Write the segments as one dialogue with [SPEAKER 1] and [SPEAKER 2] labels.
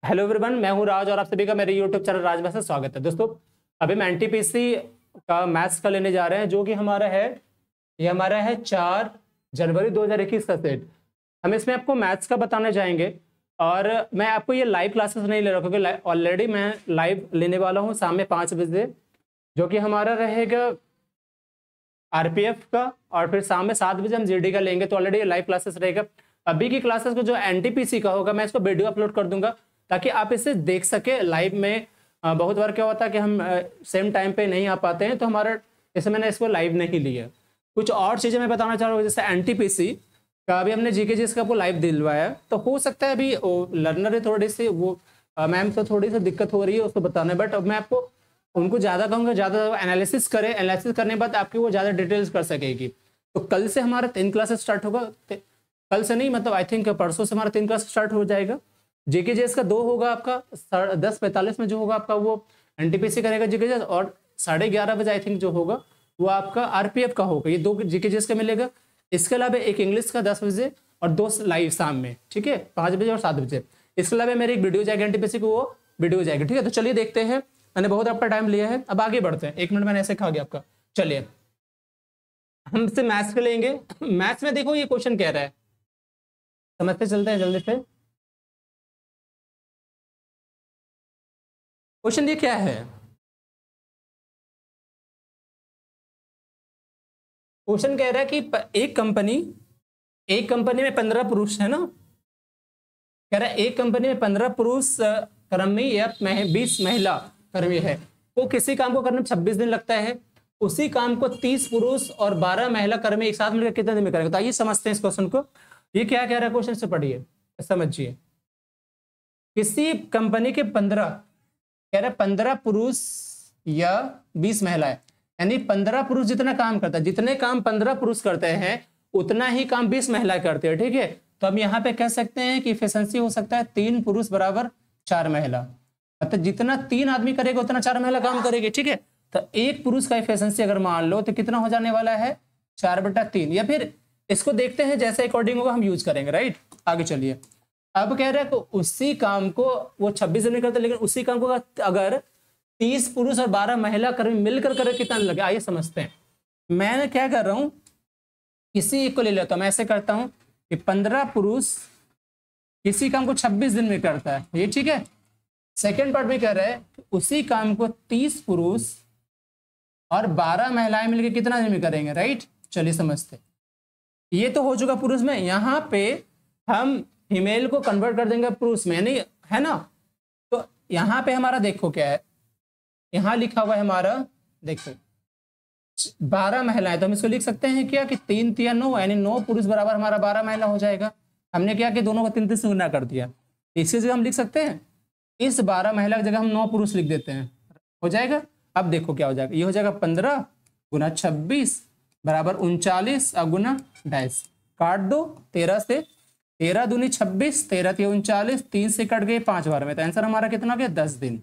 [SPEAKER 1] Hello everyone, मैं हूं राज और आप सभी का मेरे यूट्यूब चैनल राज में स्वागत है। दोस्तों अभी हम एनटीपीसी का मैथ्स का लेने जा रहे हैं, जो कि हमारा है 4 जनवरी 2021 का सेट। हम इसमें आपको मैथ्स का बताने जाएंगे और मैं आपको ये लाइव क्लासेस नहीं ले रहा क्योंकि ऑलरेडी मैं लाइव लेने वाला हूँ शाम में 5 बजे, जो कि हमारा रहेगा आरपीएफ का, और फिर शाम में 7 बजे हम जीडी का लेंगे। तो ऑलरेडी लाइव क्लासेस रहेगा। अभी की क्लासेस को जो एनटीपीसी का होगा मैं इसको वीडियो अपलोड कर दूंगा ताकि आप इसे देख सके लाइव में। बहुत बार क्या होता है कि हम सेम टाइम पे नहीं आ पाते हैं, तो हमारा जैसे मैंने इसको लाइव नहीं लिया। कुछ और चीज़ें मैं बताना चाह रहा हूँ, जैसे एनटीपीसी का अभी हमने जीके जिसका आपको लाइव दिलवाया, तो हो सकता है अभी लर्नर है थोड़ी सी, वो मैम को थोड़ी सी दिक्कत हो रही है उसको बताना। बट अब मैं आपको उनको ज़्यादा कहूँगा, ज़्यादा एनालिसिस करें, एनालिसिस करने के बाद आपकी वो ज़्यादा डिटेल्स कर सकेगी। तो कल से हमारा 3 क्लासेस स्टार्ट होगा, कल से नहीं मतलब आई थिंक परसों से हमारा 3 क्लास स्टार्ट हो जाएगा। जीके जेस का 2 होगा आपका 10:45 में जो होगा आपका वो एनटीपीसी करेगा जीके जेस, और 11:30 बजे आई थिंक जो होगा वो आपका आरपीएफ का होगा। ये 2 जीके जेस का मिलेगा। इसके अलावा एक इंग्लिश का 10 बजे और 2 लाइव शाम में, ठीक है, 5 बजे और 7 बजे। इसके अलावा मेरी एक वीडियो जाएगी एनटीपीसी की, वो वीडियो जाएगी, ठीक है। तो चलिए देखते हैं, मैंने बहुत आपका टाइम लिया है, अब आगे बढ़ते हैं। 1 मिनट मैंने ऐसे खा गया आपका। चलिए हमसे मैथ्स के लेंगे। मैथ्स में देखो ये क्वेश्चन कह रहा है, समझते चलते हैं जल्दी से। क्वेश्चन ये क्या है? क्वेश्चन कह रहा है कि एक कंपनी में 15 पुरुष है ना, कह रहा है एक कंपनी में 15 पुरुष कर्मी या 20 महिला कर्मी है। वो किसी काम को करने में 26 दिन लगता है। उसी काम को 30 पुरुष और 12 महिला कर्मी एक साथ मिलकर कितने दिन में करेंगे? तो आइए समझते हैं इस क्वेश्चन को। ये क्या कह रहा है क्वेश्चन से पढ़िए, समझिए। किसी कंपनी के 15 कह रहा है 15 पुरुष या 20 महिलाएं, यानी 15 पुरुष जितना काम करता है, जितने काम 15 पुरुष करते हैं उतना ही काम 20 महिलाएं करते हैं, ठीक है। तो हम यहाँ पे कह सकते हैं कि इफिशिएंसी हो सकता है 3 पुरुष बराबर 4 महिला, मतलब जितना 3 आदमी करेगा उतना 4 महिला काम करेगी, ठीक है। तो एक पुरुष का इफिशिएंसी अगर मान लो तो कितना हो जाने वाला है 4/3, या फिर इसको देखते हैं जैसे अकॉर्डिंग होगा हम यूज करेंगे, राइट। आगे चलिए। अब कह रहा है कि उसी काम को वो 26 दिन में करते, लेकिन उसी काम को अगर 30 पुरुष और 12 महिला कर्मी मिलकर करे कितना लगे, आइए समझते हैं। मैं क्या कर रहा हूं, किसी एक को ले लेता हूं। मैं ऐसे करता हूं कि 15 पुरुष किसी काम को 26 दिन में करता है, ये ठीक है। सेकेंड पार्ट में कह रहा है कि उसी काम को 30 पुरुष और 12 महिलाएं मिलकर कितना दिन में करेंगे, राइट। चलिए समझते। ये तो हो चुका पुरुष में, यहाँ पे हम फीमेल को कन्वर्ट कर देंगे पुरुष में, नहीं है ना। तो यहाँ पे हमारा देखो क्या है, यहाँ लिखा हुआ है हमारा, देखो 12 महिलाएं, तो हम इसको लिख सकते हैं क्या कि 3 3 9, यानी 9 पुरुष बराबर हमारा 12 महिला हो जाएगा। हमने क्या कि दोनों को 3 3 से गुना कर दिया। इसी जगह हम लिख सकते हैं, इस 12 महिला की जगह हम 9 पुरुष लिख देते हैं, हो जाएगा। अब देखो क्या हो जाएगा, ये हो जाएगा 15 गुना 26 बराबर 39 और गुना डैश, काट दो 13 से, 13 दूनी 26, 13 × 39, 3 से कट गए 5 बार में, तो आंसर हमारा कितना हो गया 10 दिन,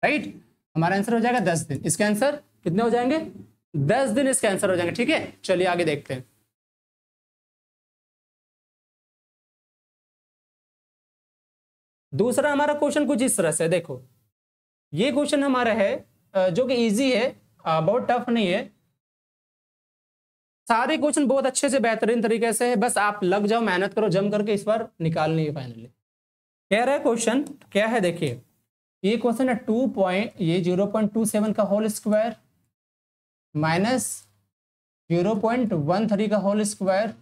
[SPEAKER 1] राइट। हमारा आंसर हो जाएगा 10 दिन। इसके आंसर कितने हो जाएंगे? 10 दिन इसके आंसर हो जाएंगे, ठीक है। चलिए आगे देखते हैं। दूसरा हमारा क्वेश्चन कुछ इस तरह से, देखो ये क्वेश्चन हमारा है जो कि इजी है, बहुत टफ नहीं है। सारे क्वेश्चन बहुत अच्छे से बेहतरीन तरीके से है, बस आप लग जाओ, मेहनत करो जम करके, इस बार निकालनी है फाइनली। कह रहा है क्वेश्चन क्या है, देखिए ये क्वेश्चन है 0.27 का होल स्क्वायर माइनस 0.13 का होल स्क्वायर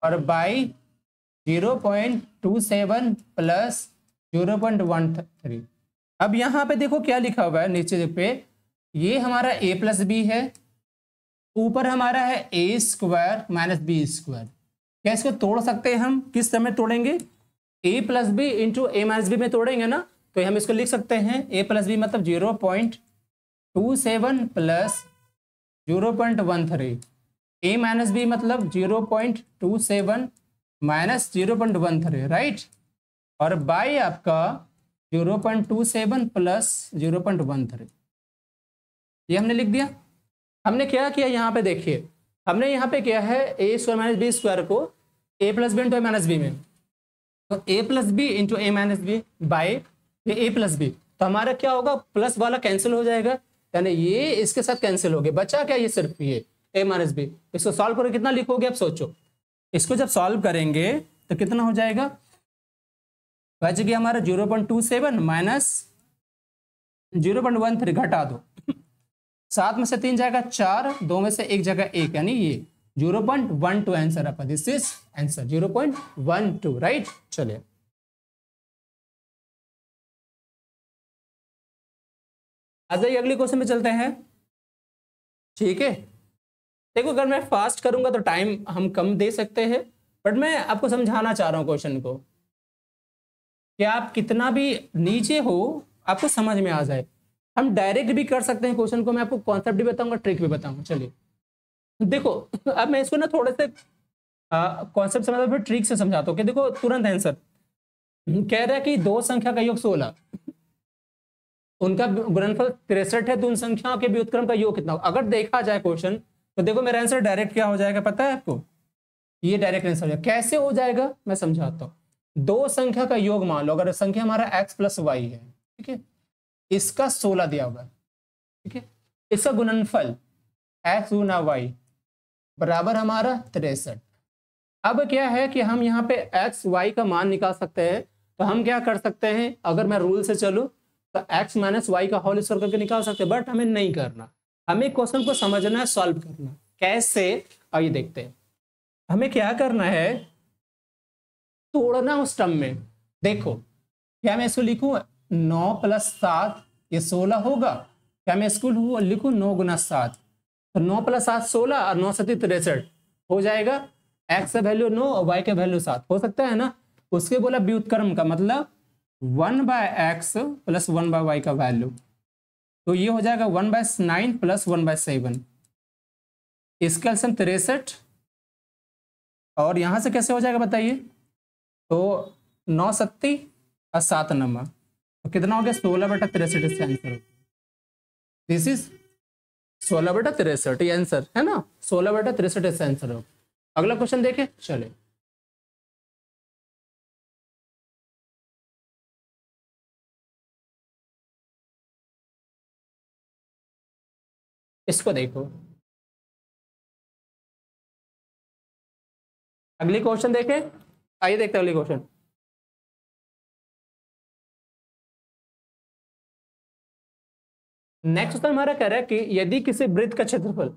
[SPEAKER 1] और बाई 0.27 प्लस 0.13। अब यहाँ पे देखो क्या लिखा हुआ है नीचे पे, ये हमारा a प्लस बी है, ऊपर हमारा है a square minus B square. क्या इसको तोड़ सकते हैं हम? किस समय तोड़ेंगे? a plus B into a minus B में तोड़ेंगे ना, तो हम इसको लिख सकते हैं a प्लस बी मतलब 0.27 प्लस 0.13, a माइनस बी मतलब 0.27 माइनस 0.13, राइट। और बाई आपका 0.27 प्लस 0.13, ये हमने लिख दिया। हमने क्या किया यहाँ पे, देखिए हमने यहाँ पे किया है a square minus B square को a plus B into a minus B में, तो a plus B into a minus B by ये ए प्लस बी, तो हमारा क्या होगा, प्लस वाला कैंसिल हो जाएगा, यानी ये इसके साथ कैंसिल हो गया, बचा क्या, ये सिर्फ ये ए माइनस बी। इसको सॉल्व करो, कितना लिखोगे आप सोचो, इसको जब सॉल्व करेंगे तो कितना हो जाएगा, बच गया हमारा 0.27 माइनस 0.13, घटा दो, 7 में से 3 जाएगा 4, 2 में से 1 जगह 1, यानी ये 0.12 आंसर आपका, दिस इज आंसर 0.12, राइट। चलिए आ जाइए अगले क्वेश्चन में चलते हैं, ठीक है। देखो अगर मैं फास्ट करूंगा तो टाइम हम कम दे सकते हैं, बट मैं आपको समझाना चाह रहा हूं क्वेश्चन को, कि आप कितना भी नीचे हो आपको समझ में आ जाए। हम डायरेक्ट भी कर सकते हैं क्वेश्चन को, मैं आपको कॉन्सेप्ट भी बताऊंगा, ट्रिक भी बताऊंगा। चलिए देखो, अब मैं इसको ना थोड़े से कॉन्सेप्ट समझा फिर ट्रिक से समझाता हूँ कि देखो तुरंत आंसर कह रहा है कि दो संख्या का योग 16, उनका गुणनफल 63 है, तो उन संख्याओं के व्युत्क्रम का योग कितना। अगर देखा जाए क्वेश्चन तो देखो मेरा आंसर डायरेक्ट क्या हो जाएगा पता है आपको, ये डायरेक्ट आंसर हो जाएगा। कैसे हो जाएगा मैं समझाता हूँ। दो संख्या का योग मान लो, अगर संख्या हमारा x प्लस वाई है, ठीक है, इसका 16 दिया हुआ है, ठीक है, इसका गुणनफल x गुना y बराबर हमारा 63। अब क्या है कि हम यहाँ पे x y का मान निकाल सकते हैं, तो हम क्या कर सकते हैं, अगर मैं रूल से चलूं तो x माइनस वाई का होल स्क्वायर करके निकाल सकते हैं, बट हमें नहीं करना, हमें क्वेश्चन को समझना है, सॉल्व करना। कैसे, आइए देखते हैं। हमें क्या करना है, तोड़ना उस टर्म में। देखो क्या मैं इसको लिखूं 9 प्लस 7 ये 16 होगा, क्या मैं इसको लिखूं 9 गुना 7, तो 9 प्लस 7 16 और 9 7 63 हो जाएगा। x का वैल्यू 9 और y का वैल्यू 7 हो सकता है ना। उसके बोला व्युत्क्रम का मतलब 1/x प्लस 1/y का वैल्यू, तो ये हो जाएगा 1/9 प्लस 1/7, इसका एल्सियम 63, और यहां से कैसे हो जाएगा बताइए, तो 9 सत्ती और 7 नंबर, तो कितना हो गया 16/63, इसका आंसर। दिस इज 16/63, ये आंसर है ना, 16/63 इसका आंसर हो। अगला क्वेश्चन देखें, चले इसको देखो, अगली क्वेश्चन देखें, आइए देखते हैं अगली क्वेश्चन। नेक्स्ट क्वेश्चन हमारा कह रहा है कि यदि किसी वृत्त का क्षेत्रफल,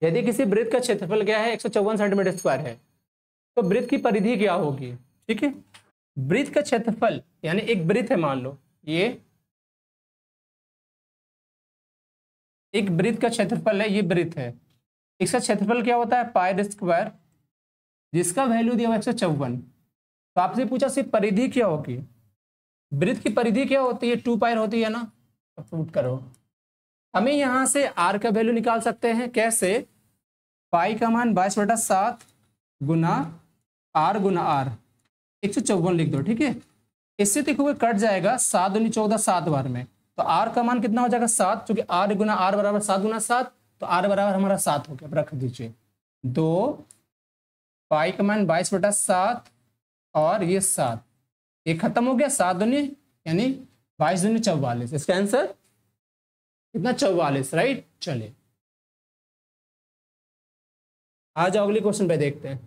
[SPEAKER 1] यदि किसी वृत्त का क्षेत्रफल क्या है 154 सेंटीमीटर स्क्वायर है, तो वृत्त की परिधि क्या होगी। ठीक है, वृत्त का क्षेत्रफल यानी एक वृत्त है, मान लो ये एक वृत्त का क्षेत्रफल है, ये वृत्त है, इसका क्षेत्रफल क्या होता है पाई स्क्वायर, जिसका वैल्यू दिया हुआ 154। तो आपसे पूछा सिर्फ परिधि क्या होगी, वृत्त की परिधि क्या होती है, 2 पाई होती है ना। अब पुट करो, हमें यहां से आर का वैल्यू निकाल सकते हैं, कैसे, पाई का मान 22/7 गुना आर 154 लिख दो, ठीक है। इससे देखोगे कट जाएगा, 7 दूनी 14 7 बार में, तो आर का मान कितना हो जाएगा 7, क्योंकि आर गुना आर बराबर 7 गुना 7, तो आर बराबर हमारा 7 हो गया, रख दीजिए 2, पाई का मान 22/7 और ये 7, ये खत्म हो गया, 7 दूनी यानी 22 दूनी 44, इसका आंसर कितना 44, राइट। चलिए आ जाओ अगले क्वेश्चन पे देखते हैं।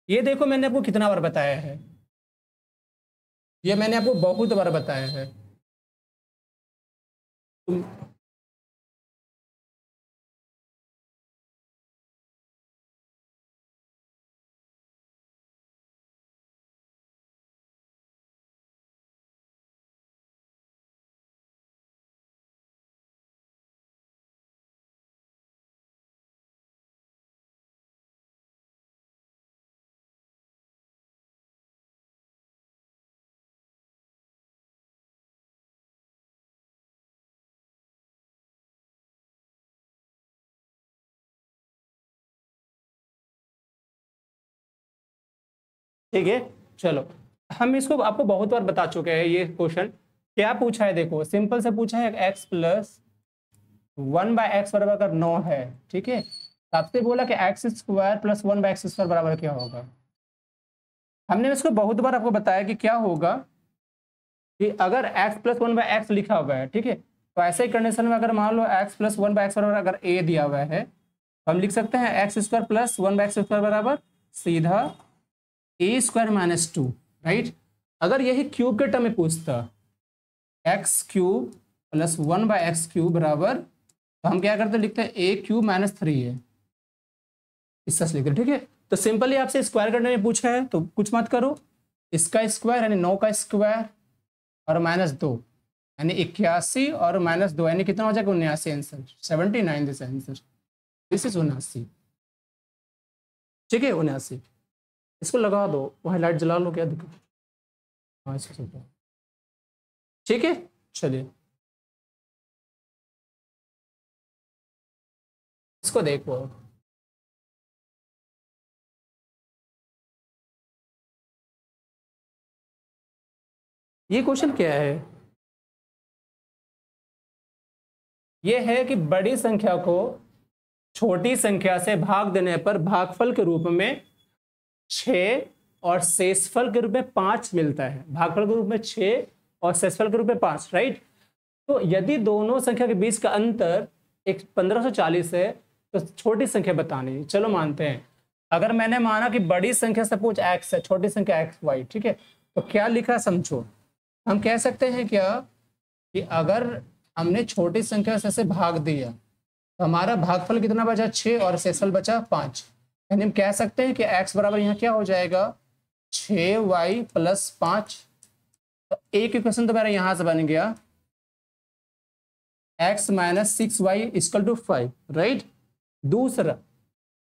[SPEAKER 1] ये देखो मैंने आपको कितना बार बताया है, ये मैंने आपको बहुत बार बताया है। ठीक है, चलो हम इसको आपको बहुत बार बता चुके हैं। ये क्वेश्चन क्या पूछा है, देखो सिंपल से पूछा है, x प्लस 1/x बराबर अगर 9 है, ठीक है, तो आपसे बोला कि x square plus 1/x square बराबर क्या होगा। हमने इसको बहुत बार आपको बताया कि क्या होगा कि अगर x प्लस 1/x लिखा हुआ है, ठीक है, तो ऐसे ही कंडीशन में अगर मान लो x प्लस 1/x बराबर अगर a दिया हुआ है तो हम लिख सकते हैं x² प्लस 1/x² बराबर सीधा a² - 2, राइट। अगर यही क्यूब के टर्म में पूछता x³ प्लस 1/x³ बराबर, तो हम क्या करते लिखते हैं a³ - 3 है, इस तरह से लिखते, ठीक है। तो सिंपली आपसे स्क्वायर करने में पूछा है तो कुछ मत करो, इसका स्क्वायर यानी 9 का स्क्वायर और -2 यानी 81 और -2 यानी कितना हो जाएगा 79 answer, 79 this answer, this is 79, ठीक है 79। इसको लगा दो, वहाँ लाइट जला लो, क्या दिक्कत, हाँ इसको, ठीक है। चलिए इसको देखो, ये क्वेश्चन क्या है, ये है कि बड़ी संख्या को छोटी संख्या से भाग देने पर भागफल के रूप में 6 और शेषफल के रूप में 5 मिलता है। भागफल के रूप में 6 और शेषफल के रूप में 5, राइट। तो यदि दोनों संख्या के बीच का अंतर एक 1540 है तो छोटी संख्या बतानी है। चलो मानते हैं, अगर मैंने माना कि बड़ी संख्या सपोज x है, छोटी संख्या xy, ठीक है, तो क्या लिखा समझो, हम कह सकते हैं क्या कि अगर हमने छोटी संख्या से भाग दिया तो हमारा भागफल कितना बचा 6 और शेषफल बचा 5, यानी हम कह सकते हैं कि x बराबर यहाँ क्या हो जाएगा 6y प्लस 5। तो एक इक्वेशन तो मेरा यहाँ से बन गया x minus 6y equal to 5, right. दूसरा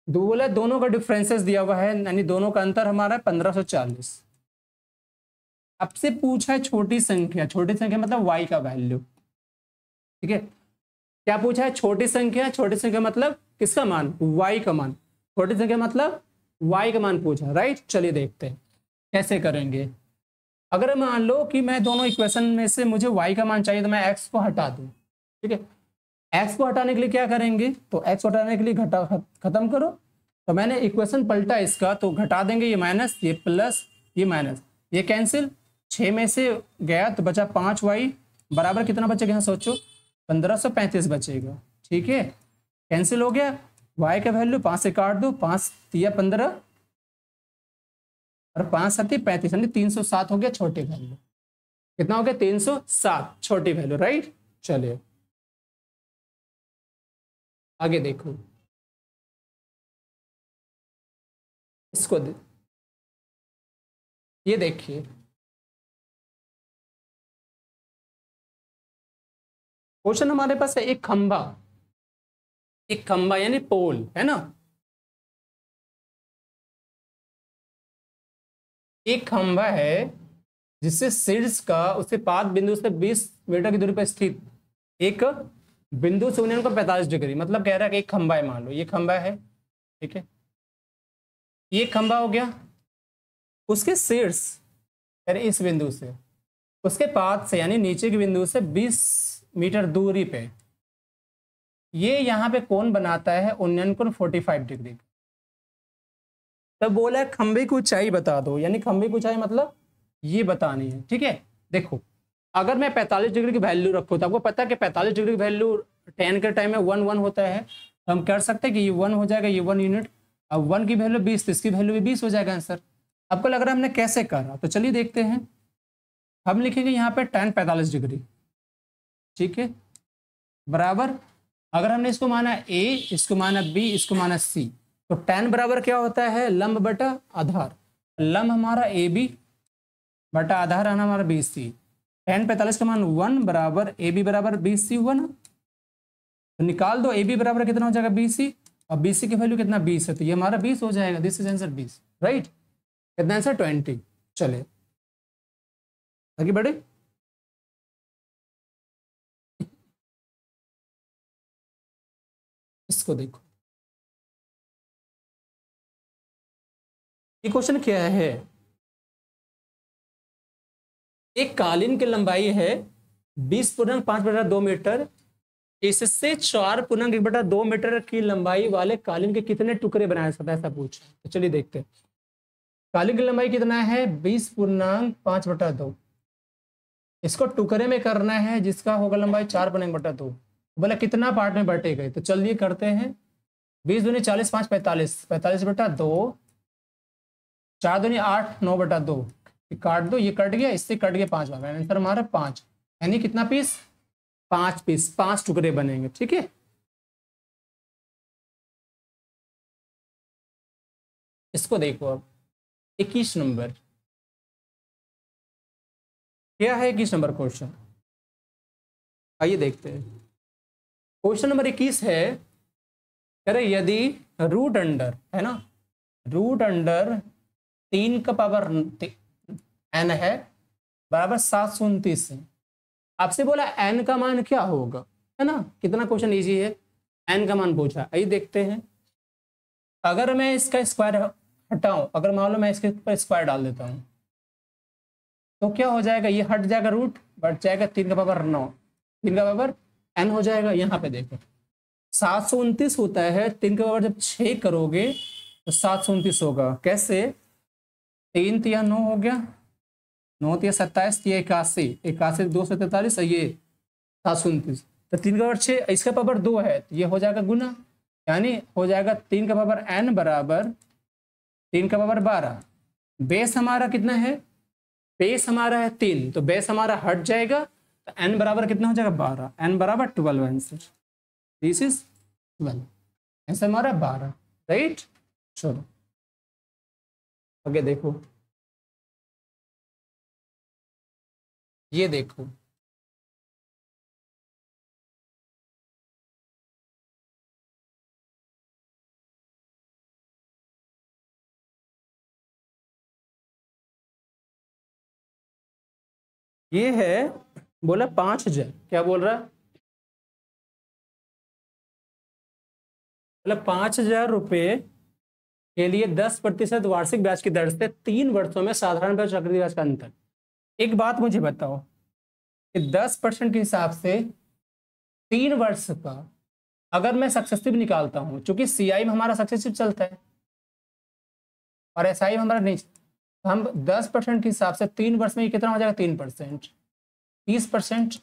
[SPEAKER 1] बोला दोनों का डिफरेंसेस दिया हुआ है, यानी दोनों का अंतर हमारा 1540। आपसे पूछा है छोटी संख्या, छोटी संख्या मतलब y का वैल्यू, ठीक है। क्या पूछा है छोटी संख्या, छोटी संख्या मतलब किसका मान, y का मान, छोटी संख्या मतलब y का मान पूछा, राइट। चलिए देखते हैं कैसे करेंगे। अगर मान लो कि मैं दोनों इक्वेशन में से मुझे y का मान चाहिए तो मैं x को हटा दूं, ठीक है। x को हटाने के लिए क्या करेंगे, तो x को हटाने के लिए खत्म करो, तो मैंने इक्वेशन पलटा इसका, तो घटा देंगे ये माइनस, ये प्लस, ये माइनस, ये कैंसिल, 6 में से गया तो बचा 5y बराबर कितना बचेगा यहाँ सोचो 1535 बचेगा, ठीक है। कैंसिल हो गया, y का वैल्यू 5 से काट दो, 5 तिया 15 और 5 7 35 यानी 307 हो गया छोटी वैल्यू, कितना हो गया 307 छोटी वैल्यू, राइट। चलिए आगे देखो, इसको ये देखिए, क्वेश्चन हमारे पास है एक खंबा यानी पोल है ना, एक खंबा है जिससे शीर्ष का उससे 5 बिंदु से 20 मीटर की दूरी पर स्थित एक बिंदु से उन्नयन को 45 डिग्री, मतलब कह रहा है कि एक खंबा है, मान लो ये खंबा है, ठीक है, ये खंबा हो गया, उसके शीर्ष यानी इस बिंदु से उसके पाद से यानी नीचे के बिंदु से 20 मीटर दूरी पे ये यहाँ पे कोण बनाता है उन्नयन कोण 45 डिग्री। तब बोला है खंबे की ऊंचाई बता दो, यानी खंबे की ऊंचाई मतलब ये बतानी है, ठीक है। देखो अगर मैं 45 डिग्री की वैल्यू रखूँ तो आपको पता है कि 45 डिग्री की वैल्यू 10 के टाइम में 1 1 होता है, तो हम कर सकते हैं कि ये 1 हो जाएगा, ये 1 यूनिट, अब 1 की वैल्यू 20 तो इसकी वैल्यू भी 20 हो जाएगा आंसर। आपको लग रहा है हमने कैसे करा, तो चलिए देखते हैं। हम लिखेंगे यहाँ पे tan 45 डिग्री, ठीक है, बराबर, अगर हमने इसको माना a, इसको माना b, इसको माना c, तो tan बराबर क्या होता है लंब बटा आधार, लंब हमारा ए बी बटा आधार आना हमारा बी सी, tan 45 का मान 1 बराबर ए बी बराबर बी सी हुआ ना, तो निकाल दो ए बी बराबर कितना हो जाएगा बी सी, और बी सी की वैल्यू कितना 20 है, तो ये हमारा 20 हो जाएगा, दिस इज आंसर 20, राइट। कितना आंसर 20। चले आगे बढ़े, इसको देखो, ये क्वेश्चन क्या है, एक कालीन की लंबाई है 20.5/2 मीटर, इससे 4.1/2 मीटर की लंबाई वाले कालीन के कितने टुकड़े बनाए सकते हैं, ऐसा पूछा। तो चलिए देखते हैं। काल्पनिक लंबाई कितना है 20.5/2। इसको टुकड़े में करना है जिसका होगा लंबाई 4.1/2। बोला कितना पार्ट में बटेगा, तो चलिए करते हैं। 20 दूनी 40, 5 45, 45/2, 4 दूनी 8, 9/2। काट दो, ये कट गया, इससे कट गया 5 भाग, आंसर हमारा 5। यानी कितना पीस, 5 पीस, 5 टुकड़े बनेंगे। ठीक है, इसको देखो अब 21 नंबर क्या है। 21 नंबर क्वेश्चन, आइए देखते हैं। क्वेश्चन नंबर 21 है, कह रहे यदि रूट अंडर है ना, रूट अंडर 3 का पावर n है बराबर 729 है। आपसे बोला n का मान क्या होगा, है ना। कितना क्वेश्चन इजी है, n का मान पूछा। आइए देखते हैं। अगर मैं इसका स्क्वायर हटाऊं, अगर मान लो मैं इसके ऊपर स्क्वायर डाल देता हूं, तो क्या हो जाएगा, ये हट जाएगा, रूट बढ़ जाएगा, 3 का पावर 9, 3 का पावर n हो जाएगा। यहाँ पे देखो 729 होता है, 3 का पावर जब 6 करोगे तो 729 होगा। कैसे, 3 तिया 9 हो गया, 9 तिया 27, तिया 81, 81 2 से 43, ये 729। तो 3 का पावर 6, इसका पावर 2 है, तो ये हो जाएगा गुना, यानी हो जाएगा 3 का पावर n बराबर 3 का पावर 12। बेस हमारा कितना है, बेस हमारा है 3, तो बेस हमारा हट जाएगा, तो n बराबर कितना हो जाएगा 12, n बराबर 12 आंसर। दिस इज 12, आंसर हमारा 12, राइट। चलो आगे देखो, ये देखो ये है, बोला 5,000, क्या बोल रहा है, बोला 5,000 रुपये के लिए 10% वार्षिक ब्याज की दर से 3 वर्षों में साधारण ब्याज चक्रवृद्धि ब्याज का अंतर। एक बात मुझे बताओ कि 10% के हिसाब से 3 वर्ष का अगर मैं सक्सेसिव निकालता हूं, चूंकि सीआई में हमारा सक्सेसिव चलता है और एसआई में हमारा नहीं, हम 10% के हिसाब से 3 वर्ष में ये कितना हो जाएगा, 3%, 30%।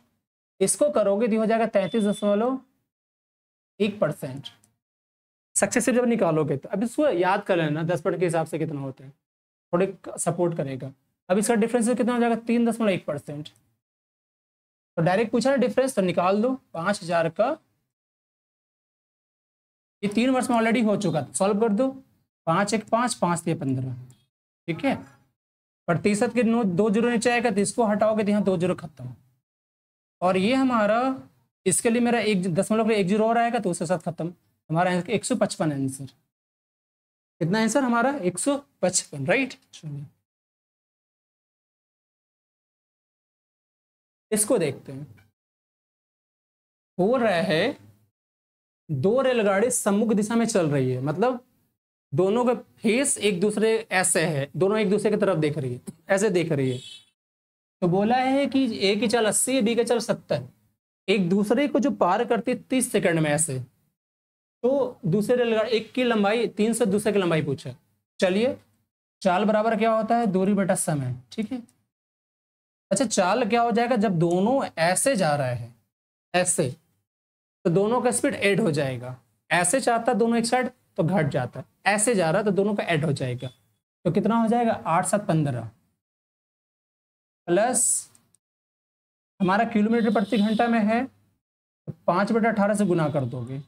[SPEAKER 1] इसको करोगे तो हो जाएगा 33.1% सक्सेसिव जब निकालोगे। तो अब इसको याद कर लेना 10% के हिसाब से कितना होता है, थोड़े सपोर्ट करेगा। अब इसका डिफरेंस कितना हो जाएगा, 3.1%। तो डायरेक्ट पूछा ना डिफरेंस, तो निकाल दो। 5,000 का ये 3 वर्ष में ऑलरेडी हो चुका, सॉल्व कर दो। 5 1 5, 5 3 15, ठीक है। प्रतिशत के 2 जीरो नीचे आएगा, तो इसको हटाओगे तो यहाँ 2 जीरो खत्म। और ये हमारा, इसके लिए मेरा 1.1 और आएगा, तो उसके साथ खत्म। हमारा 155 आंसर। कितना आंसर हमारा, 155, राइट। चलिए इसको देखते हैं। हो रहा है 2 रेलगाड़ी सम्मुख दिशा में चल रही है, मतलब दोनों का फेस एक दूसरे ऐसे है, दोनों एक दूसरे की तरफ देख रही है, ऐसे देख रही है। तो बोला है कि ए की चाल 80 है, बी की चाल 70, एक दूसरे को जो पार करती है 30 सेकंड में ऐसे। तो दूसरे रेलगाड़ी एक की लंबाई 3 से दूसरे की लंबाई पूछा। चलिए, चाल बराबर क्या होता है, दूरी बटा समय, ठीक है। अच्छा, चाल क्या हो जाएगा, जब दोनों ऐसे जा रहे हैं ऐसे, तो दोनों का स्पीड ऐड हो जाएगा। ऐसे चाहता दोनों एक साइड तो घट जाता है, ऐसे जा रहा है तो दोनों का ऐड हो जाएगा। तो कितना हो जाएगा, 8 7 15 प्लस हमारा किलोमीटर प्रति घंटा में है, तो 5/18 से गुना कर दोगे,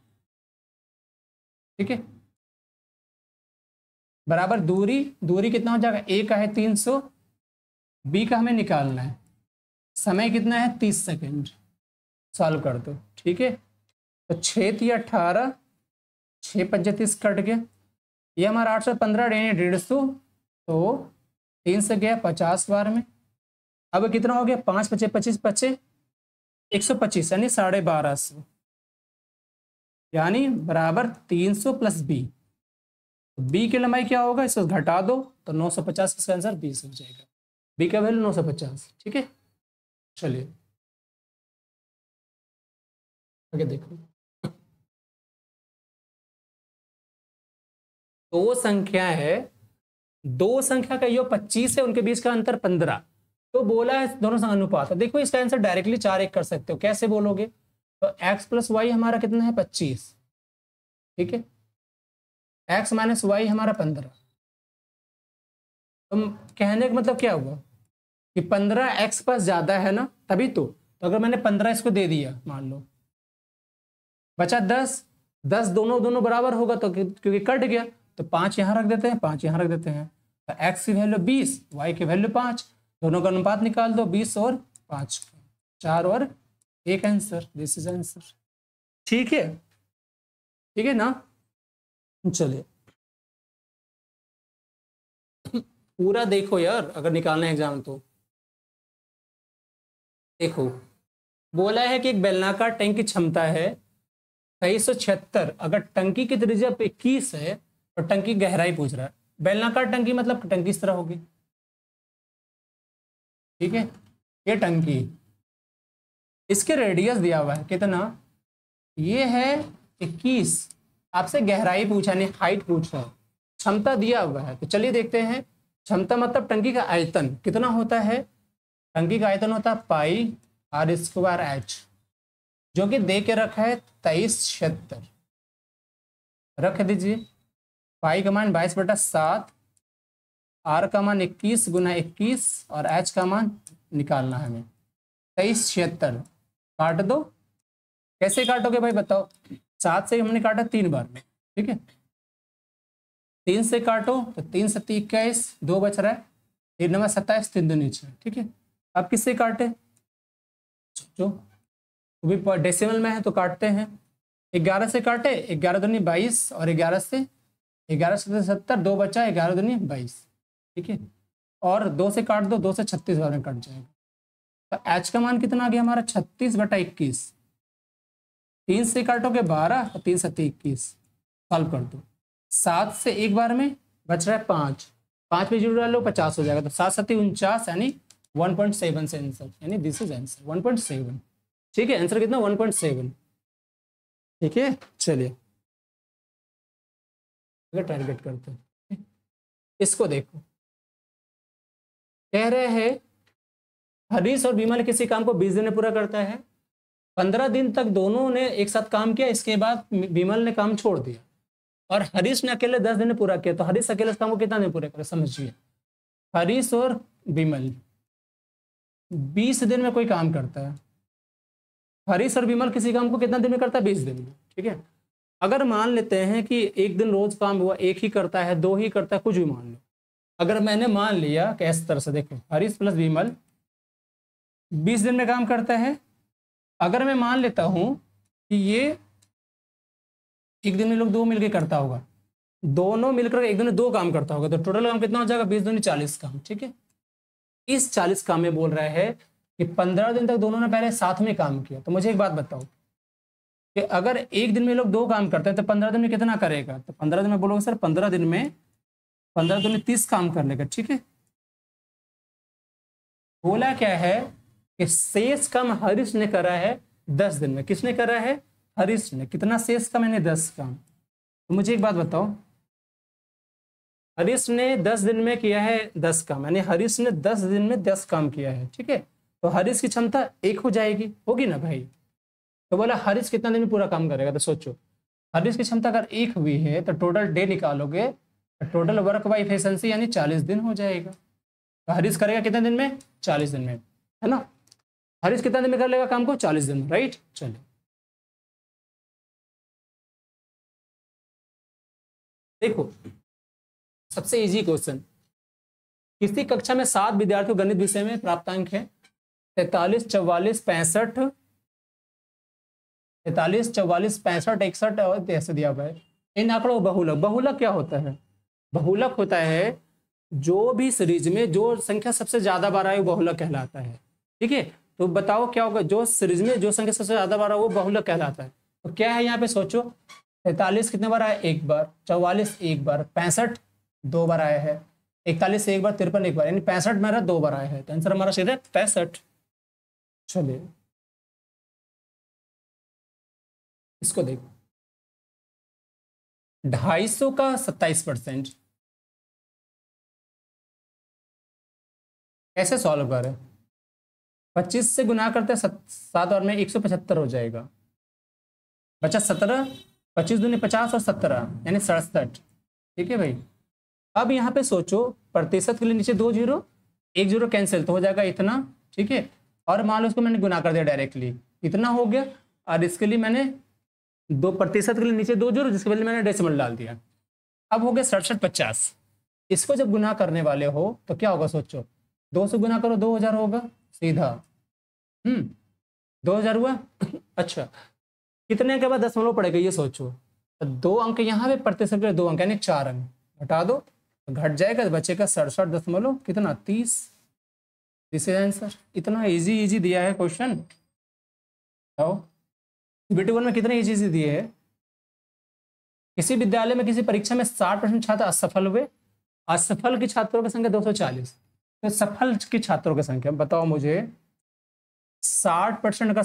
[SPEAKER 1] ठीक है। बराबर दूरी, दूरी कितना हो जाएगा, ए का है 300, बी का हमें निकालना है, समय कितना है 30 सेकेंड। सॉल्व कर दो, ठीक है। तो 6 3 18, 6 5 30 कट गया, ये हमारा 815 150, तो 3 से गया 50 बार में। अब कितना हो गया, 5 5 25 25, 125, यानी 1250, यानी बराबर 300 प्लस बी। बी की लंबाई क्या होगा, इसको घटा दो तो 950, इसका आंसर 20 हो जाएगा। बी का वैल्यू 950, ठीक है। चलिए आगे देखो। दो संख्या है दो संख्या का योग 25 है, उनके बीच का अंतर 15, तो बोला है दोनों संख्या अनुपात है। देखो इसका आंसर डायरेक्टली 4-1 कर सकते हो। कैसे बोलोगे? तो x प्लस वाई हमारा कितना है? 25, ठीक है, x माइनस वाई हमारा 15। तो कहने का मतलब क्या हुआ कि 15 x पास ज्यादा है ना, तभी तो अगर मैंने 15 इसको दे दिया, मान लो बचा 10, 10 दोनों दोनों बराबर होगा तो क्योंकि कट गया, तो 5 यहाँ रख देते हैं, 5 यहाँ रख देते हैं, तो x की वैल्यू 20, y की वैल्यू 5, दोनों का अनुपात निकाल दो, 20 और 5, 4 और 1 आंसर, दिस इज आंसर। ठीक है, ठीक है ना। चलिए पूरा देखो यार, अगर निकालना है एग्जाम तो देखो। बोला है कि एक बेलनाकार टैंक की क्षमता है 2376, अगर टंकी की त्रिज्या 21 है तो टंकी की गहराई पूछ रहा है। बेलनाकार टंकी मतलब टंकी इस तरह होगी, ठीक है, ये टंकी, इसके रेडियस दिया हुआ है कितना, ये है 21, आपसे गहराई पूछा नहीं हाइट पूछ रहा है, क्षमता दिया हुआ है। तो चलिए देखते हैं, क्षमता मतलब टंकी का आयतन कितना होता है, टंकी का आयतन होता है पाई आर स्क्वायर एच, जो कि दे के रखा है 2376, रख दीजिए। पाई का मान 22/7, आर का मान 21 गुना 21 और एच का मान निकालना है हमें 2376। काट दो, कैसे काटोगे भाई बताओ? 7 से हमने काटा 3 बार में, ठीक है, 3 से काटो तो 3 7 21, 2 बच रहा है, 3 9 27, 3 2 6, ठीक है। अब किससे काटे? जो भी डेसिमल में है तो काटते हैं, 11 से काटे, 11 दूनी 22 और 11 से 70, 2 बचा, 11 दूनी 22, ठीक है, और 2 से काट दो, 2 से 36 बार में कट जाएगा। तो एच का मान कितना आ गया हमारा 36/21, 3 से काटोगे 12 और 3 7 21, सॉल्व कर दो, 7 से एक बार में बच रहा है 5, 5 पे जीरो डालो 50 हो जाएगा, तो 7 7 49 यानी 1.7 से आंसर, यानी दिस इज आंसर 1.7, ठीक है, आंसर कितना 1.7, ठीक है। चलिए अगर टारगेट करते हैं, इसको देखो, कह रहे हैं हरीश और विमल किसी काम को 20 दिन में पूरा करता है, 15 दिन तक दोनों ने एक साथ काम किया, इसके बाद विमल ने काम छोड़ दिया और हरीश ने अकेले 10 दिन में पूरा किया, तो हरीश अकेले इस काम को कितना दिन पूरा करे? समझिए, हरीश और विमल 20 दिन में कोई काम करता है, हरीश और विमल किसी काम को कितना दिन में करता है? 20 दिन में, ठीक है। अगर मान लेते हैं कि एक दिन रोज काम हुआ, एक ही करता है, दो ही करता है, कुछ भी मान लो, अगर मैंने मान लिया कि इस तरह से देखो, हरीश प्लस विमल 20 दिन में काम करता है, अगर मैं मान लेता हूं कि ये एक दिन में लोग दो मिलकर करता होगा, दोनों मिलकर एक दिन में 2 काम करता होगा, तो टोटल काम कितना हो जाएगा? 20 दूनी 40 काम, ठीक है। इस 40 काम में बोल रहा है कि 15 दिन तक दोनों ने पहले साथ में काम किया। तो मुझे एक बात बताओ कि अगर एक दिन में लोग 2 काम करते हैं तो 15 दिन में कितना करेगा? तो 15 दिन में बोलोगे सर 15 दिन में 15 दूनी 30 काम कर लेगा, ठीक है। बोला क्या है कि शेष काम हरीश ने करा है 10 दिन में। किसने करा है? हरीश ने। कितना शेष काम? मैंने 10 काम। तो मुझे एक बात बताओ, हरीश ने 10 दिन में किया है 10 काम, यानी हरीश ने 10 दिन में 10 काम किया है, ठीक है। तो हरीश की क्षमता 1 हो जाएगी, होगी ना भाई। तो बोला हरीश कितना दिन में पूरा काम करेगा, तो सोचो हरीश की क्षमता अगर 1 हुई है तो टोटल डे निकालोगे, तो टोटल वर्क बाय एफिशिएंसी यानी 40 दिन हो जाएगा। तो हरीश करेगा कितने दिन में? 40 दिन में, है ना। हरीश कितना दिन में कर लेगा काम को? 40 दिन में, राइट। चलिए देखो, सबसे इजी क्वेश्चन, किसी कक्षा में 7 विद्यार्थियों गणित विषय में प्राप्तांक है 43, 44, 65, 43, 44, 65, 61 और ऐसे दिया हुआ है। इन आंकड़ों बहुलक, बहुलक क्या होता है? बहुलक होता है जो भी सीरीज में जो संख्या सबसे ज्यादा बार आए वो बहुलक कहलाता है, ठीक है। तो बताओ क्या होगा? जो सीरीज में जो संख्या सबसे ज्यादा बार आए वो बहुलक कहलाता है। तो क्या है यहाँ पे सोचो, 43 कितने बार आया? 1 बार, 44 1 बार, 65 2 बार आया है, 41 1 बार, 53 1 बार, यानी 65 मेरा 2 बार आया है। तो आंसर हमारा सीधा 65। चलिए इसको देखो, 250 का 27%, कैसे सॉल्व करें? 25 से गुना करते हैं 7 और में 175 हो जाएगा, बचा 17, 25 दूनी 50 और 17 यानी 67। ठीक है भाई, अब यहाँ पे सोचो प्रतिशत के लिए नीचे 2 जीरो, 1 जीरो कैंसिल तो हो जाएगा इतना। ठीक है, और मान लो उसको मैंने गुना कर दिया डायरेक्टली, इतना हो गया। और इसके लिए मैंने 2% के लिए नीचे 2 जीरो, जिसके बदले मैंने डेसिमल डाल दिया। अब हो गया 67 50। इसको जब गुना करने वाले हो तो क्या होगा सोचो, 2 से गुना करो 2000 होगा सीधा। 2000 हुआ। अच्छा, कितने के बाद दशमलव पड़ेगा ये सोचो, तो 2 अंक यहाँ पे प्रतिशत के 2 अंक यानी 4 अंक घटा दो तो घट जाएगा, तो बचेगा 67 दशमलव कितना 30। This is answer. इतना इजी इजी दिया है क्वेश्चन। बीटी वन में कितने इजी इजी दिए हैं। किसी विद्यालय में किसी परीक्षा में 60% छात्र असफल हुए, असफल की छात्रों की संख्या 240, तो सफल की छात्रों की संख्या बताओ मुझे। 60% का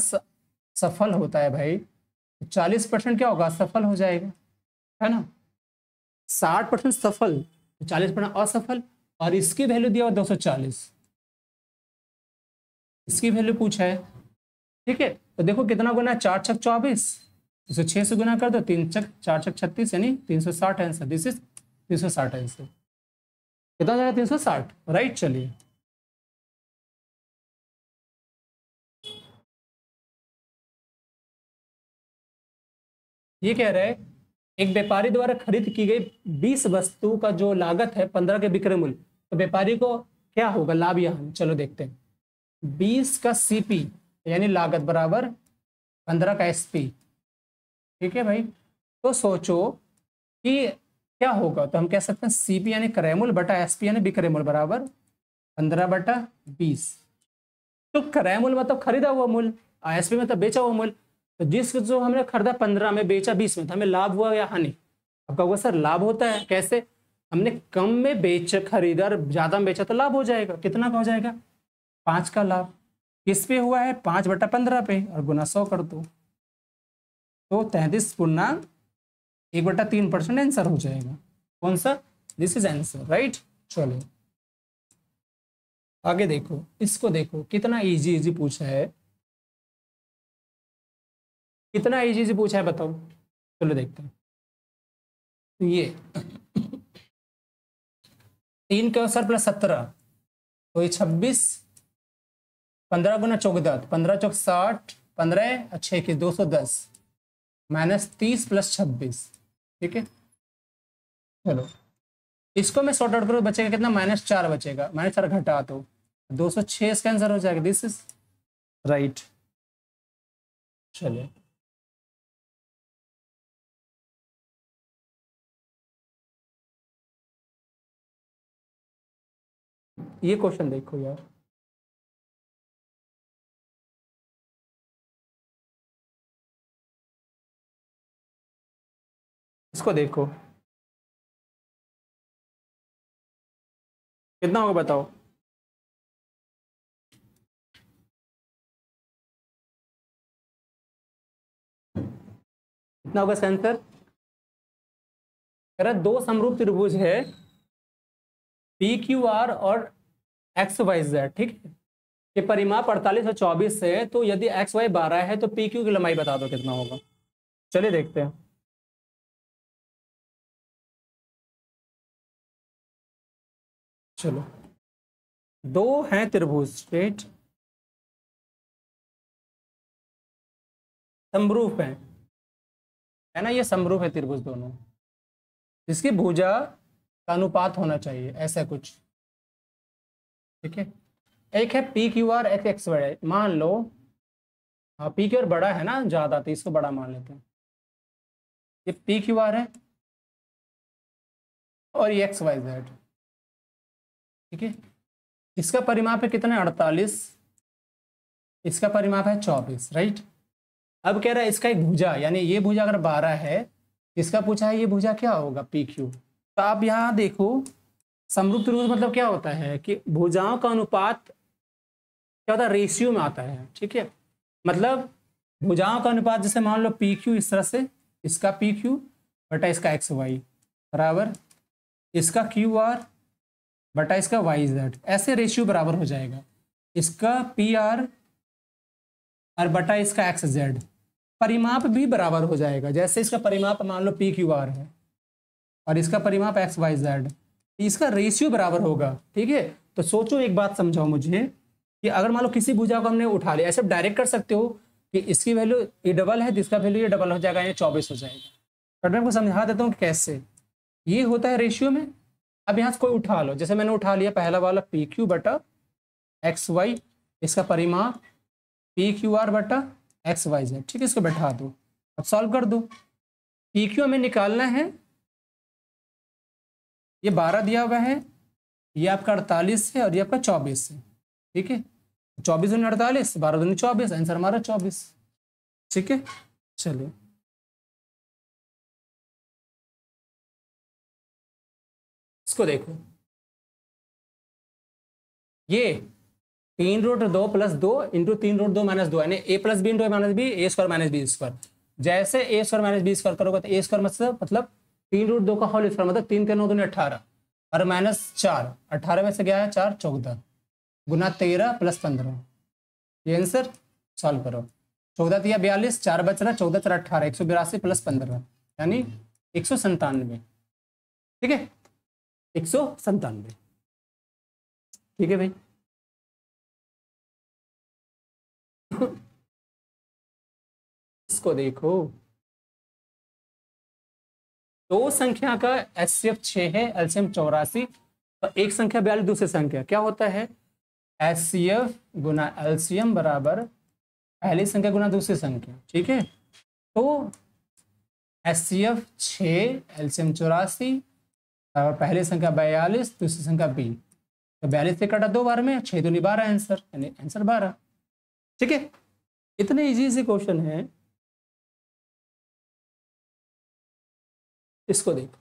[SPEAKER 1] सफल होता है भाई, 40% क्या होगा असफल हो जाएगा, है ना। 60% सफल, 40% असफल, और इसकी वैल्यू दिया हुआ 240, इसकी वैल्यू पूछा है। ठीक है, तो देखो कितना गुना है, 4 छक 24, इसे 6 से गुना कर दो, 3 छक 4 छक 36 यानी 360 आंसर। This is 360 answer. कितना जाएगा 360, राइट। चलिए ये कह रहा है एक व्यापारी द्वारा खरीद की गई 20 वस्तु का जो लागत है 15 के विक्रय मूल्य, तो व्यापारी को क्या होगा लाभ या हानि, चलो देखते हैं। 20 का सीपी यानी लागत बराबर 15 का एसपी। ठीक है भाई, तो सोचो कि क्या होगा, तो हम कह सकते हैं सीपी यानी क्रय मूल्य बटा एसपी यानी विक्रय मूल्य बराबर 15/20। तो क्रय मूल्य मतलब खरीदा हुआ मूल्य, एसपी मतलब बेचा हुआ मूल्य। तो जिस जो हमने खरीदा 15 में, बेचा 20 में, तो हमें लाभ हुआ या हानि। अब कहोगे सर लाभ होता है कैसे, हमने कम में बेच खरीदा और ज्यादा में बेचा तो लाभ हो जाएगा। कितना का हो जाएगा, 5 का लाभ। किस पे हुआ है, 5/15 पे, और गुना 100 कर दो तो 33.1/3% आंसर हो जाएगा। कौन सा, दिस इज आंसर, राइट। चलो आगे देखो, इसको देखो कितना इजी इजी पूछा है, कितना इजी इजी पूछा है बताओ। चलो देखते हैं। तो ये 3 का अवसर प्लस 17 तो ये 26, 15 गुना 14, 15 चौक 60, 15 अच्छे की 210 माइनस 30 प्लस 26। ठीक है, चलो इसको मैं सॉर्ट आउट करूँ, बचेगा कितना, -4 बचेगा, -4 घटा तो 206 इसका आंसर हो जाएगा। This is right. चलिए ये क्वेश्चन देखो यार, इसको देखो कितना होगा बताओ। कितना होगा इसका आंसर, कह रहा दो समरूप त्रिभुज है पी क्यू आर और एक्स वाई जेड। ठीक है, ये परिमाप 48 और 24 है, तो यदि एक्स वाई 12 है तो पी क्यू की लंबाई बता दो कितना होगा। चलिए देखते हैं। चलो दो हैं त्रिभुज, राइट, समरूप है ना, ये समरूप है त्रिभुज दोनों, इसकी भुजा का अनुपात होना चाहिए ऐसा कुछ। ठीक है, एक है P Q R X X Y, मान लो हाँ पी क्यू आर बड़ा है ना ज्यादा, तो इसको बड़ा मान लेते हैं। ये पी क्यू आर है और ये एक्स वाई जेड। ठीक है, इसका परिमाप है कितना, 48, इसका परिमाप है 24, राइट। अब कह रहा है इसका एक भुजा, यानी ये भुजा अगर 12 है, इसका पूछा है ये भुजा क्या होगा पी क्यू। तो आप यहाँ देखो समरूप त्रिभुज मतलब क्या होता है कि भुजाओं का अनुपात क्या होता है, रेशियो में आता है। ठीक है, मतलब भुजाओं का अनुपात, जैसे मान लो पी क्यू इस तरह से, इसका पी क्यू बटा इसका एक्स वाई बराबर इसका क्यू आर बटा इसका वाई जेड, ऐसे रेशियो बराबर हो जाएगा। इसका पी आर और बटा इसका एक्स जेड, परिमाप भी बराबर हो जाएगा। जैसे इसका परिमाप मान लो पी क्यू आर है और इसका परिमाप एक्स वाई जेड, इसका रेशियो बराबर होगा। ठीक है, तो सोचो, एक बात समझाओ मुझे कि अगर मान लो किसी भुजा को हमने उठा लिया, ऐसे डायरेक्ट कर सकते हो कि इसकी वैल्यू ये डबल है तो इसका वैल्यू ये डबल हो जाएगा, ये 24 हो जाएगा। बट मैं आपको समझा देता हूँ कैसे ये होता है रेशियो में। अब यहाँ से कोई उठा लो, जैसे मैंने उठा लिया पहला वाला पी क्यू बटा एक्स वाई, इसका परिमाप पी क्यू आर बटा एक्स वाई जेड। ठीक है, इसको बैठा दो, अब सॉल्व कर दो। पी क्यू हमें निकालना है, ये 12 दिया हुआ है, ये आपका 48 है और ये आपका 24 है। ठीक है, 24 दूनी 48, 12 दूनी 24, आंसर हमारा 24। ठीक है, चलिए इसको देखो, ये 3√2 + 2 इंटू 3√2 - 2, यानी a + b into minus B, A square minus B square. जैसे A square minus B square करोगे तो ए स्क्वायर मतलब 3√2 का होल स्क्वायर, मतलब 3 × 9 = 18 और -4, 18 में से गया है 4, 14 गुना 13 + 15, ये आंसर सॉल्व करो। 14 दिया 42, 4 बच रहा, 14 × 18, 182 + 15 यानी 197। ठीक है, 197। ठीक है भाई, इसको देखो, दो संख्या का HCF 6 है, LCM 84, तो एक संख्या 42, दूसरी संख्या क्या होता है, HCF गुना LCM बराबर पहली संख्या गुना दूसरी संख्या। ठीक है, तो HCF 6, LCM 84 और पहली संख्या 42, दूसरी संख्या 20, तो 42 से कटा 2 बार में, 6 दूनी 12 आंसर, यानी आंसर 12। ठीक है, इतने इजी से क्वेश्चन है। इसको देखो,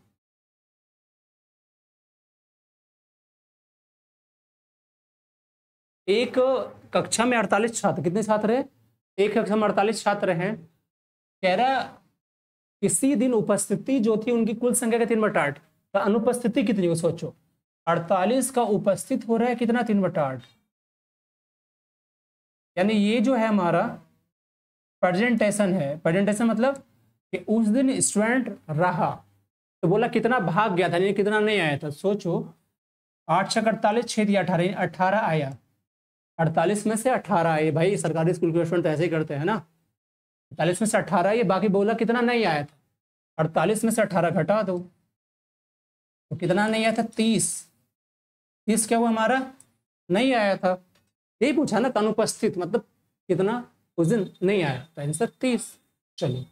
[SPEAKER 1] एक कक्षा में 48 छात्र, कितने छात्र हैं, एक कक्षा में 48 छात्र हैं। कह रहा किसी दिन उपस्थिति जो थी उनकी कुल संख्या का 3/8, तो अनुपस्थिति कितनी हो, सोचो 48 का उपस्थित हो रहा है कितना, 3/8, यानी ये जो है हमारा प्रेजेंटेशन है। प्रेजेंटेशन मतलब कि उस दिन स्टूडेंट रहा, तो बोला कितना भाग गया था, यानी कितना नहीं आया था। सोचो 8 × 6 = 48, 6 दिया 18, 18 आया, 48 में से 18 आए। भाई सरकारी स्कूल के स्टूडेंट ऐसे ही करते हैं ना, 48 में से 18 आए, बाकी बोला कितना नहीं आया था, 48 में से 18 घटा दो, तो कितना नहीं आया था, 30। 30 क्या हुआ हमारा, नहीं आया था। यही पूछा ना, अनुपस्थित मतलब कितना उस दिन नहीं आया, तो आंसर 30। चलिए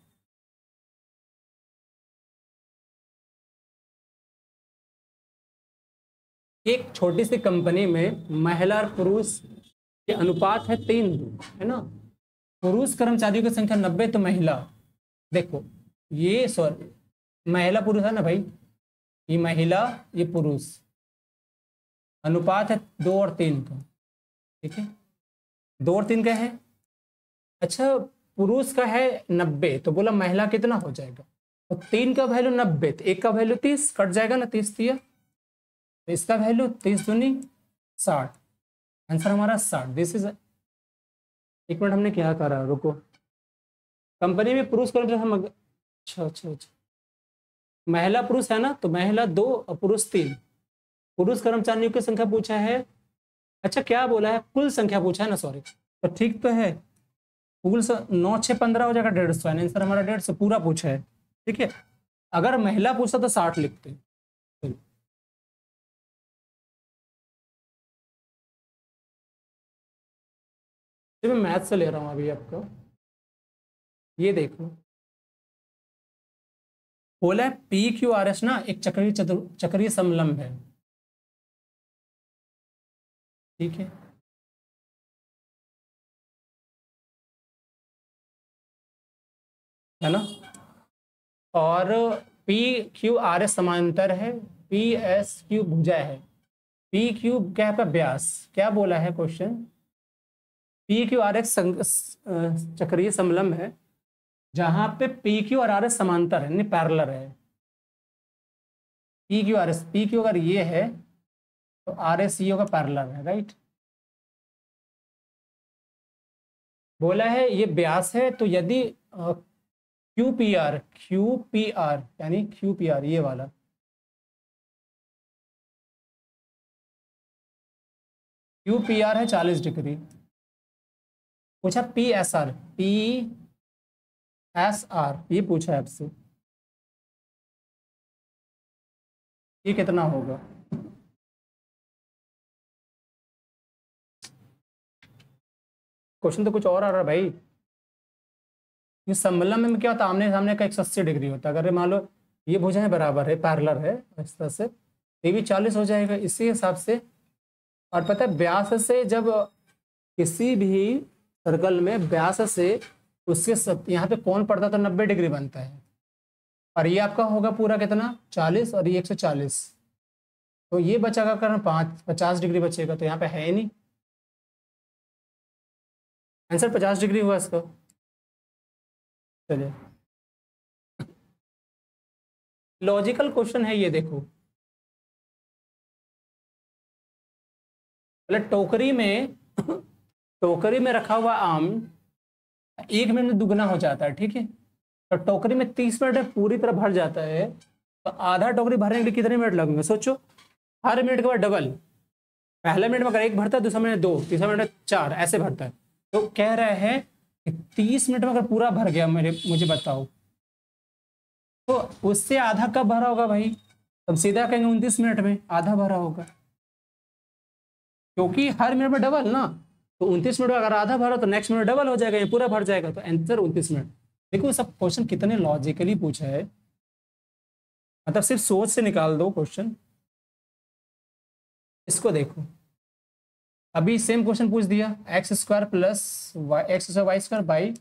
[SPEAKER 1] एक छोटी सी कंपनी में महिला और पुरुष के अनुपात है 3, है ना। पुरुष कर्मचारियों की संख्या 90, तो महिला, देखो ये सॉरी महिला पुरुष है ना भाई, ये महिला ये पुरुष, अनुपात है 2 और 3 का। ठीक है, 2 और 3 का है, अच्छा पुरुष का है 90, तो बोला महिला कितना हो जाएगा, तो 3 का वैल्यू 90, तो 1 का वैल्यू 30, कट जाएगा ना, 30 दिया, तो इसका वैल्यू 30 दूनी 60, आंसर हमारा 60। दिस इज, एक मिनट हमने क्या करा, रुको, कंपनी में पुरुष कर्मचारी हम, अच्छा अच्छा अच्छा, महिला पुरुष है ना, तो महिला 2 और पुरुष 3, पुरुष कर्मचारियों की संख्या पूछा है, अच्छा क्या बोला है, कुल संख्या पूछा है ना, सॉरी, तो ठीक तो है, कुल 9 6 15 हो जाएगा, 150, आंसर हमारा 150 पूरा पूछा है। ठीक है, अगर महिला पूछता तो 60 लिखते। मैं मैथ से ले रहा हूँ अभी आपको, ये देखो, बोला है PQRS ना एक चक्रीय समलंब है। ठीक है ना, और PQRS समांतर है, PSQ भुजा है, PQ क्या है, व्यास, क्या बोला है क्वेश्चन, PQRS चक्रीय समलंब है जहां पे PQ और RS समांतर है, यानी पैरेलल है। PQ अगर ये है तो आर ए सी ओ का पैरेलल है, राइट। बोला है ये व्यास है, तो यदि क्यू पी आर यानी क्यू पी आर ये वाला क्यू पी आर है 40 डिग्री। पूछा पी एस आर ये पूछा है आपसे, ये कितना होगा? क्वेश्चन तो कुछ और आ रहा है भाई। ये सम्मेलन में क्या होता है, आमने सामने का 180 डिग्री होता है। अगर मान लो ये भुजाएं बराबर है, पैरेलल है, इस तरह से ये भी 40 हो जाएगा इसी हिसाब से। और पता है व्यास से जब किसी भी सर्कल में व्यास से उसके सब यहाँ पे कौन पड़ता है तो 90 डिग्री बनता है। और ये आपका होगा पूरा कितना 40 और ये 140, तो ये बचेगा कारण 50 डिग्री बचेगा, तो यहाँ पे है ही नहीं। आंसर 50 डिग्री हुआ इसका। चलिए लॉजिकल क्वेश्चन है ये, देखो मतलब टोकरी में रखा हुआ आम 1 मिनट में दुगना हो जाता है, ठीक है। तो टोकरी में 30 मिनट में पूरी तरह भर जाता है, तो आधा टोकरी भरने के लिए कितने मिनट लगेंगे सोचो। हर मिनट के बाद डबल, पहले मिनट में अगर 1 भरता है, दूसरा मिनट 2, तीसरा मिनट 4, ऐसे भरता है। तो कह रहे हैं कि 30 मिनट में अगर पूरा भर गया मुझे बताओ, तो उससे आधा कब भरा होगा भाई? तब सीधा कहेंगे 29 मिनट में आधा भरा होगा, क्योंकि हर मिनट में डबल ना। तो 29 मिनट में अगर आधा भरा तो नेक्स्ट मिनट डबल हो जाएगा, ये पूरा भर जाएगा, तो आंसर 29 मिनट। देखो सब क्वेश्चन कितने लॉजिकली पूछा है, मतलब सिर्फ सोच से निकाल दो क्वेश्चन। इसको देखो, अभी सेम क्वेश्चन पूछ दिया, X square plus Y square by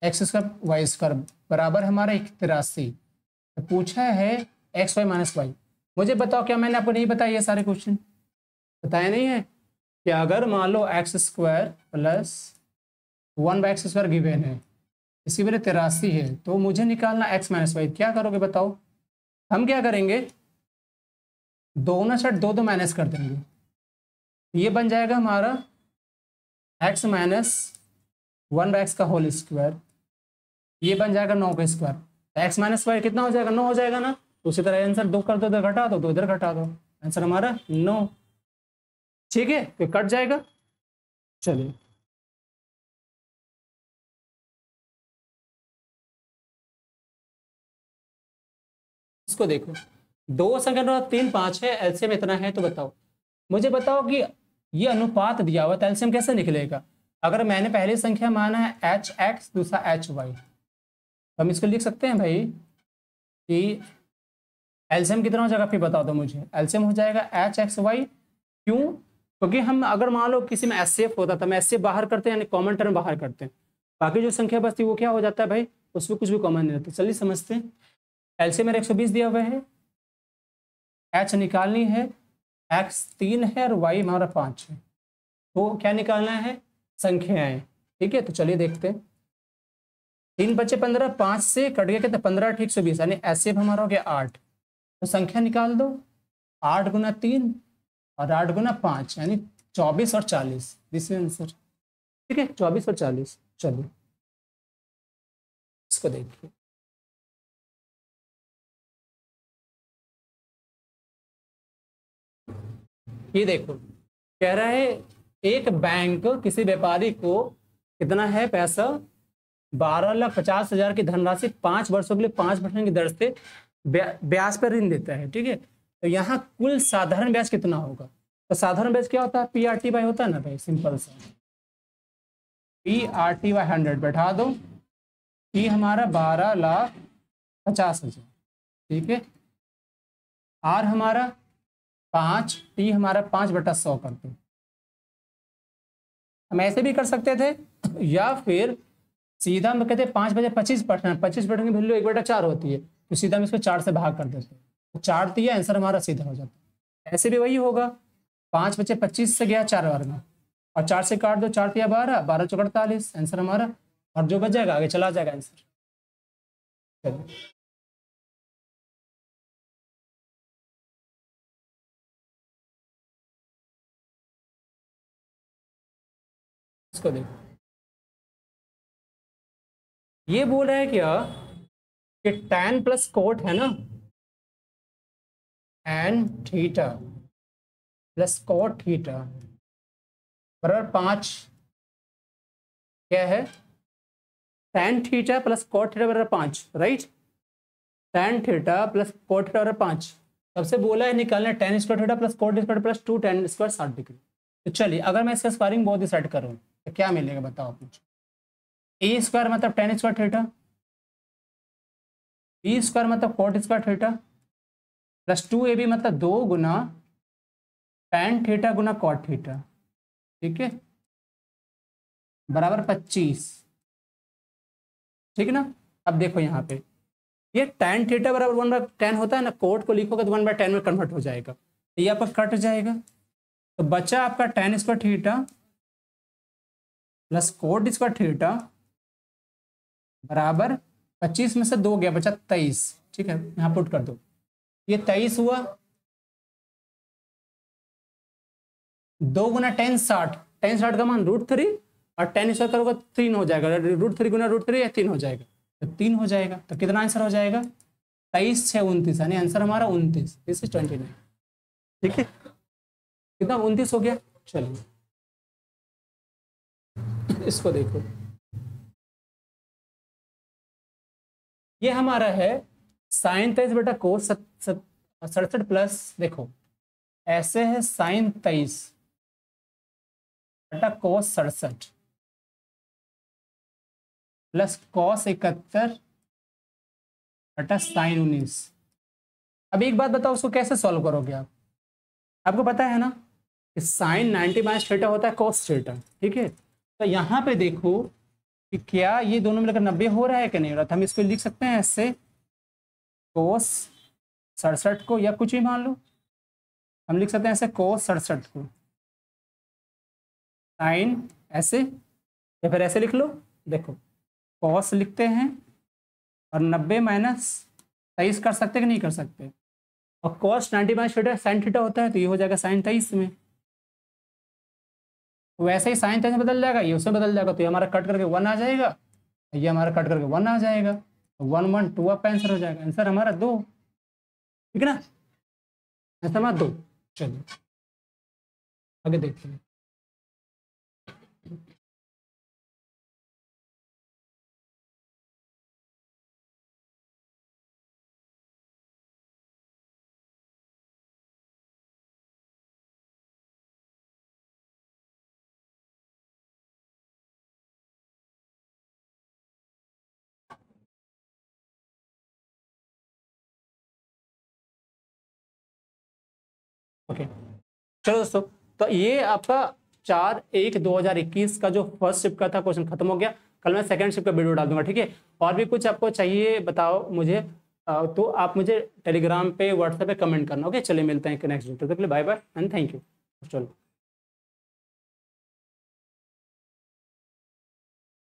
[SPEAKER 1] X square Y square बराबर हमारा 83। तो पूछा है एक्स वाई माइनस वाई। मुझे बताओ, क्या मैंने आपको नहीं बताया ये सारे क्वेश्चन? बताया नहीं है कि अगर मान लो x square plus 1/x square given है, इसकी वजह 83 है, तो मुझे निकालना एक्स माइनस वाई। क्या करोगे बताओ? हम क्या करेंगे, दोनों साइड दो माइनस कर देंगे, ये बन जाएगा हमारा एक्स माइनस 1/x का होल स्क्वायर, ये बन जाएगा 9 का स्क्वायर। एक्स माइनस वाई कितना हो जाएगा? 9 हो जाएगा ना। उसी तरह आंसर 2 कर दो, इधर घटा दो, 2 इधर घटा दो, आंसर हमारा 9। ठीक है, तो कट जाएगा। चलिए इसको देखो, 2 संख्या 3 5 है, एलसीएम इतना है, तो बताओ मुझे बताओ कि ये अनुपात दिया हुआ, तो एलसीएम कैसे निकलेगा? अगर मैंने पहली संख्या माना है HX, दूसरा HY, तो हम इसको लिख सकते हैं भाई कि एलसीएम कितना हो जाएगा, फिर बताओ दो मुझे। एलसीएम हो जाएगा HXY। क्यों? क्योंकि हम अगर मान लो किसी में एचसीएफ होता था, हम एचसीएफ बाहर करते हैं, यानी कॉमन टर्म बाहर करते हैं, बाकी जो संख्या बचती है वो क्या हो जाता है भाई, उसमें कुछ भी कॉमन नहीं रहता। चलिए समझते हैं। एलसीएम मेरा 120 दिया हुआ है, एच निकालनी है, एक्स 3 है और वाई हमारा 5 है, तो क्या निकालना है? संख्याएं। ठीक है, तो चलिए देखते हैं। 3 बचे 15, 5 से कट गया कितना? 15 ठीक 120, यानी एचसीएफ हमारा हो गया 8। तो संख्या निकाल दो, 8 गुना 3 और 8 गुना 5, यानी 24 और 40, दिस इज आंसर। ठीक है, 24 और 40। चलिए इसको देखिए, ये देखो कह रहा है एक बैंक किसी व्यापारी को कितना है पैसा, 12,50,000 की धनराशि 5 वर्षों के लिए 5% की दर से ब्याज पर ऋण देता है। ठीक है, तो यहाँ कुल साधारण ब्याज कितना होगा? तो साधारण ब्याज क्या होता है? PRT/100 होता है ना भाई, सिंपल सा PRT/100 बैठा दो। P हमारा 12,50,000, ठीक है। R हमारा 5, T हमारा 5/100 कर दो। हम ऐसे भी कर सकते थे, या फिर सीधा हम कहते हैं 5 बजे 25%, 25% की वैल्यू 1/4 होती है, तो सीधा हम इसको 4 से भाग कर देते हैं, तो 4 दिया, आंसर हमारा सीधा हो जाता है। ऐसे भी वही होगा, 5 बचे 25 से गया 4 बार में, और 4 से काट दो, 4 दिया 12, 12 चौक 48, आंसर हमारा, और जो बच जाएगा आगे चला जाएगा आंसर। चलिए इसको देखो, ये बोल रहा है क्या कि tan प्लस कोट है ना, tan theta plus cot theta बराबर 5, क्या है, tan theta plus cot theta बराबर 5, right. tan theta plus cot theta बराबर 5, सबसे बोला है निकालना tan square theta plus coat square plus 2 tan square 60 degree. तो चलिए अगर मैं इसका स्क्वायरिंग बहुत सेट करूँ तो क्या मिलेगा बताओ आप मुझे। ए स्क्वायर मतलब tan square theta, b square मतलब cot square theta plus 2ab मतलब 2 गुना tan थीटा गुना कोट थीटा, ठीक है, बराबर 25, ठीक है ना। अब देखो यहाँ पे ये tan थीटा बराबर 1/10 होता है ना, कोट को लिखोगे तो 1/10 में कन्वर्ट हो जाएगा, तो ये आपका कट जाएगा, तो बचा आपका tan square theta plus coat square theta बराबर 25 में से 2 गया, बचा 23, ठीक है, यहाँ पुट कर दो, ये 23 हुआ, 2 गुना tan 60, tan 60 का मान √3 और tan स्क्वायर करोगे 3 हो जाएगा, √3 गुना √3 या 3 हो जाएगा, तो 3 हो जाएगा, तो कितना आंसर हो जाएगा 23 6 29, यानी आंसर हमारा 29, दिस इज 29, ठीक है, कितना 29 हो गया। चलिए इसको देखो, ये हमारा है sin 23 बेटा कोस 67 प्लस, देखो ऐसे है sin 23 बेटा कोस 67 प्लस कॉस 71 बटा साइन 19। अब एक बात बताओ, उसको कैसे सॉल्व करोगे आप, आपको पता है ना कि साइन 90 माइनस थीटा होता है कॉस थीटा, ठीक है, तो यहाँ पे देखो कि क्या ये दोनों मिलकर 90 हो रहा है कि नहीं हो रहा, तो हम इसको लिख सकते हैं ऐसे, कोस 67 को, या कुछ भी मान लो, हम लिख सकते हैं ऐसे कोस 67 को साइन ऐसे, या फिर ऐसे लिख लो, देखो कॉस लिखते हैं और 90 माइनस 23 कर सकते कि नहीं कर सकते, और cos 90 minus theta sine theta होता है, तो ये हो जाएगा साइन 23 में, वैसे ही साइन 23 में बदल जाएगा, ये उसमें बदल जाएगा, तो ये हमारा कट करके 1 आ जाएगा, ये हमारा कट करके 1 आ जाएगा, 1 1 2 आपका आंसर हो जाएगा, आंसर हमारा 2, ठीक है ना, आंसर हमारा 2। चलिए आगे देखते हैं, ओके चलो दोस्तों, तो ये आपका 4/1/2021 का जो फर्स्ट शिफ्ट का था क्वेश्चन खत्म हो गया, कल मैं सेकंड शिफ्ट का वीडियो डाल दूंगा, ठीक है। और भी कुछ आपको चाहिए बताओ मुझे, तो आप मुझे टेलीग्राम पे व्हाट्सएप पे कमेंट करना, ओके। चलिए मिलते हैं नेक्स्ट वीडियो, तब तक के लिए bye bye and thank you, चलो।